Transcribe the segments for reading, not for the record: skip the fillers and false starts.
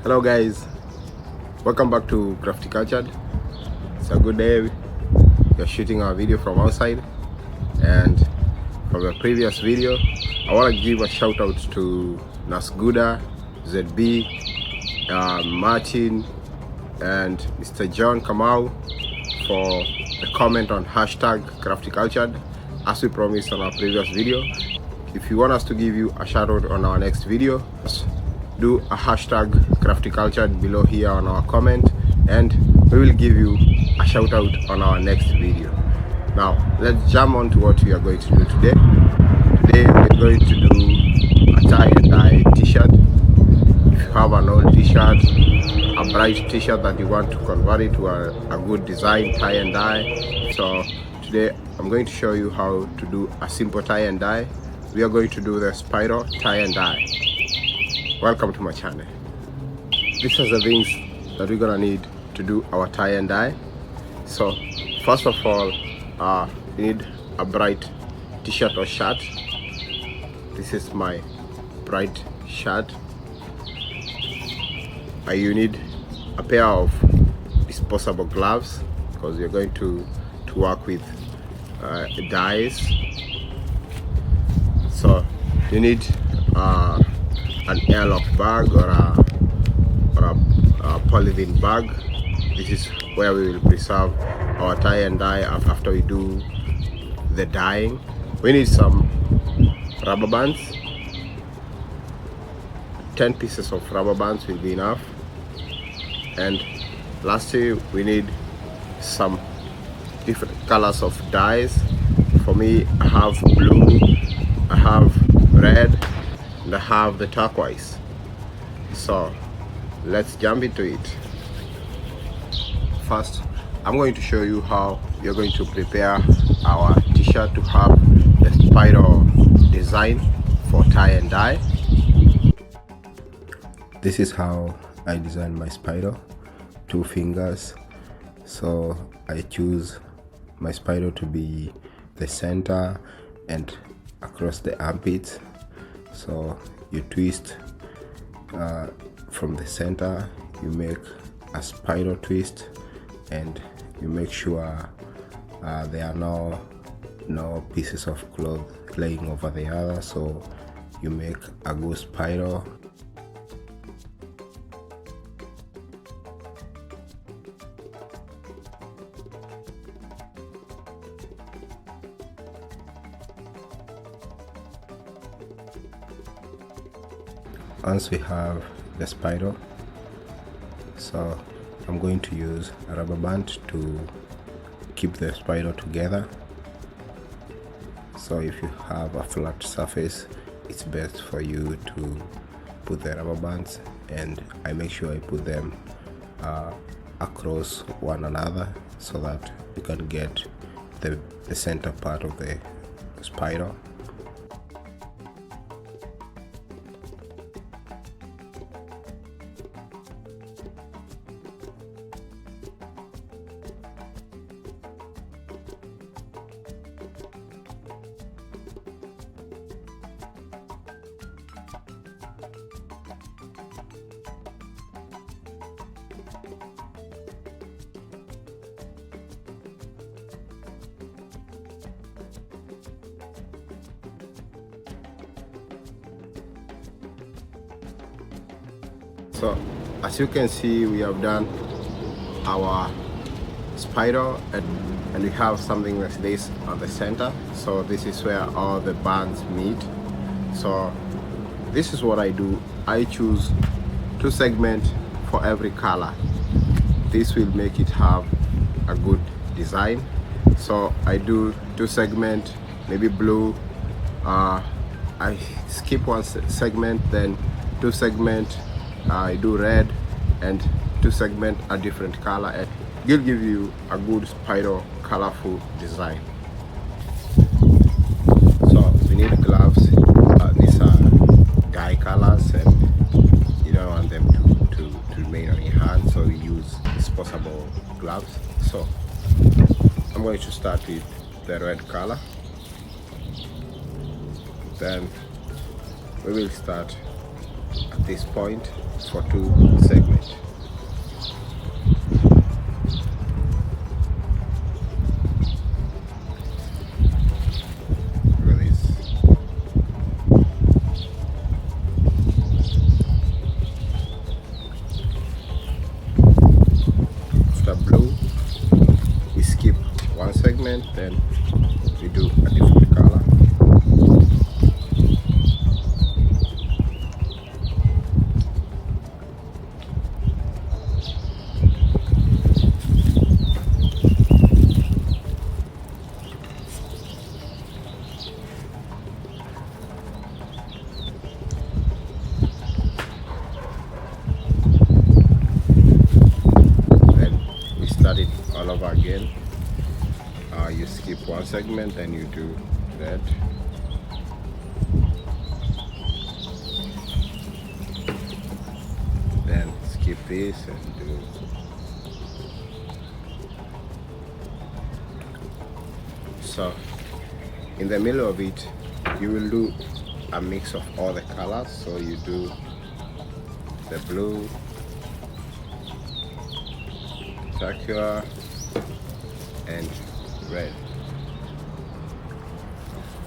Hello guys, welcome back to Crafty Cultured. It's a good day. We're shooting our video from outside, and from the previous video I want to give a shout out to Nasguda, ZB, Martin and Mr. John Kamau for the comment on hashtag Crafty Cultured. As we promised on our previous video, if you want us to give you a shout out on our next video, do a hashtag Crafty Cultured below here on our comment, and we will give you a shout out on our next video. Now let's jump on to what we are going to do today. Today we're going to do a tie and dye t-shirt. If you have an old t-shirt, a bright t-shirt that you want to convert it to a good design tie and dye, so today I'm going to show you how to do a simple tie and dye. We are going to do the spiral tie and dye. Welcome to my channel. These are the things that we're gonna need to do our tie and dye. So first of all, you need a bright t-shirt or shirt. This is my bright shirt. You need a pair of disposable gloves because you're going to work with dyes. So you need an airlock bag or a polythene bag. This is where we will preserve our tie and dye after we do the dyeing. We need some rubber bands. 10 pieces of rubber bands will be enough. And lastly, we need some different colors of dyes. For me, I have blue, I have red, and I have the turquoise. So let's jump into it. First, I'm going to show you how we are going to prepare our t-shirt to have the spiral design for tie and dye. This is how I designed my spiral, 2 fingers. So I choose my spiral to be the center and across the armpits. So you twist from the center, you make a spiral twist, and you make sure there are no pieces of cloth laying over the other, so you make a good spiral. Once we have the spiral, so I'm going to use a rubber band to keep the spiral together. So if you have a flat surface, it's best for you to put the rubber bands, and I make sure I put them across one another so that you can get the center part of the spiral. So as you can see, we have done our spiral, and we have something like this on the center. So this is where all the bands meet. So this is what I do. I choose 2 segments for every color. This will make it have a good design. So I do 2 segments, maybe blue. I skip 1 segment, then 2 segments. I do red, and 2 segments a different color, and it'll give you a good spiral colorful design. So we need gloves. These are dye colors, and you don't want them to remain on your hand, so we use disposable gloves. So I'm going to start with the red color, then we will start at this point for 2 segments. Look at this. After blue, we skip 1 segment, then we do a different color. Then we start it all over again. You skip 1 segment, then you do red. Then skip this and do so. In the middle of it, you will do a mix of all the colors. So you do the blue, turquoise, and red.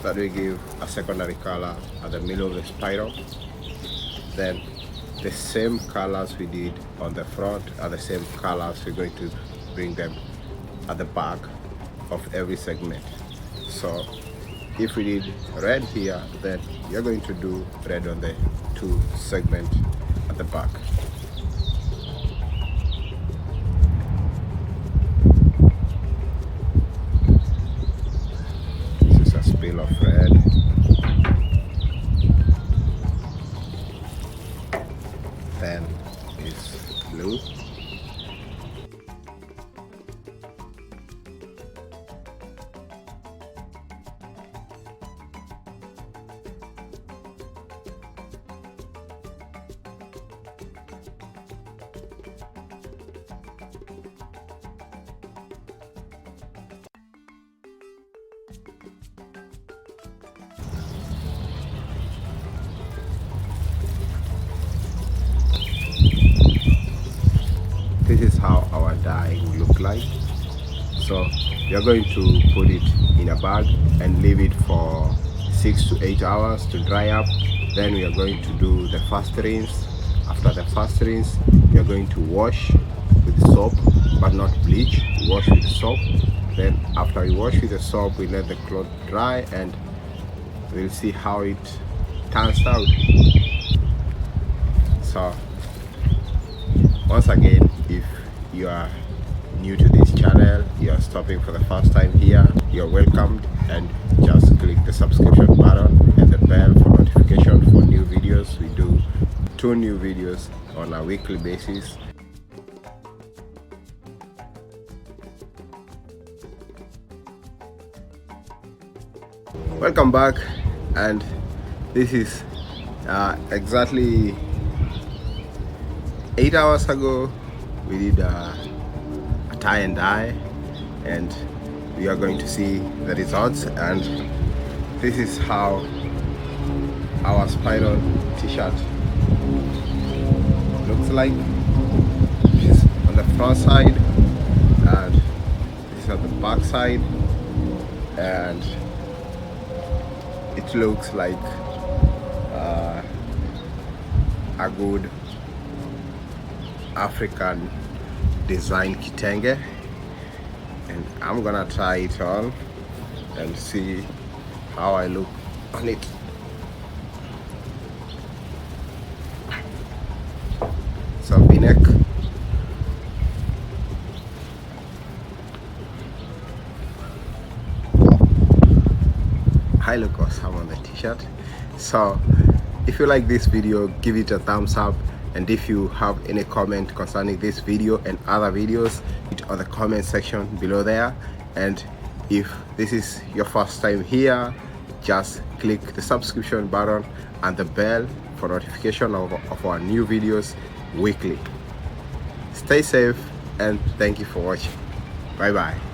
That will give a secondary color at the middle of the spiral. Then the same colors we did on the front are the same colors we're going to bring them at the back of every segment. So if we did red here, then you're going to do red on the 2 segments at the back. This is a spill of red. Then it's blue. This is how our dye will look like. So you're going to put it in a bag and leave it for 6 to 8 hours to dry up. Then we are going to do the first rinse. After the first rinse, you're going to wash with soap, but not bleach. Wash with soap. Then after you wash with the soap, we let the cloth dry and we'll see how it turns out. So once again, if you are new to this channel, you are stopping for the first time here, you're welcomed, and just click the subscription button and the bell for notification for new videos. We do 2 new videos on a weekly basis. Welcome back, and this is exactly 8 hours ago we did a tie and dye, and we are going to see the results. And this is how our spiral t-shirt looks like. This is on the front side and this is on the back side, and it looks like a good African design kitenge. And I'm gonna try it on and see how I look on it. So v-neck, I look awesome on the t-shirt. So if you like this video, give it a thumbs up, and if you have any comment concerning this video and other videos, it on the comment section below there. And if this is your first time here, just click the subscription button and the bell for notification of our new videos weekly. Stay safe and thank you for watching. Bye bye.